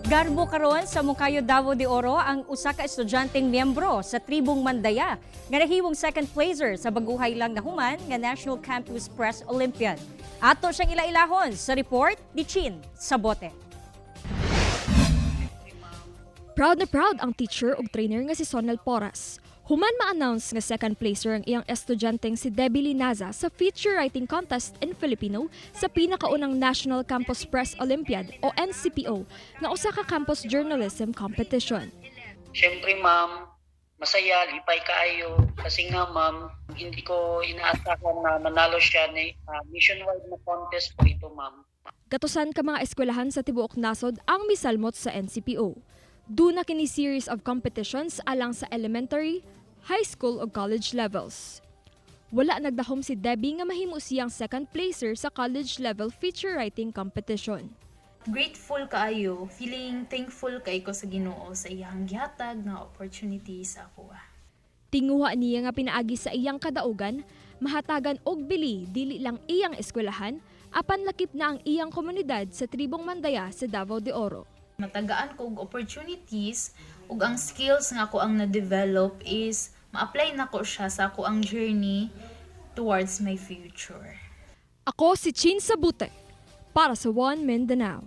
Garbo karon sa Moncayo, Davao de Oro ang usa ka estudyanteng miyembro sa tribong Mandaya nga nahiwong second placer sa baguhay lang nahuman nga National Campus Press Olympiad. Ato siyang ilailahon sa report ni Chin Sabote. Proud na proud ang teacher ug trainer nga si Sonel Porras. Human ma-announce nga second placer ang iyang estudyanteng si Debbie Linaza sa feature writing contest in Filipino sa pinakaunang National Campus Press Olympiad o NCPO nga usa ka campus journalism competition. Siyempre ma'am, masaya, lipay kaayo kasi nga ma'am, hindi ko inaasahan na manalo siya ni nationwide na contest po ito ma'am. Gatusan ka mga eskwelahan sa tibuok nasod ang misalmot sa NCPO. Duna kini series of competitions alang sa elementary, high school ug college levels. Wala nagdahom si Debbie nga mahimo siyang second placer sa college level feature writing competition. Grateful kaayo, feeling thankful kay ko sa Ginoo sa iyang gihatag nga opportunity sa ako. Tinguha niya nga pinaagi sa iyang kadaugan, mahatagan og bili dili lang iyang eskwelahan, apan lakip na ang iyang komunidad sa tribong Mandaya sa Davao de Oro. Matagaan ko og opportunities ug ang skills nga ako ang na-develop is ma-apply na ko siya sa ako ang journey towards my future. Ako si Chin Sabute para sa One Mindanao.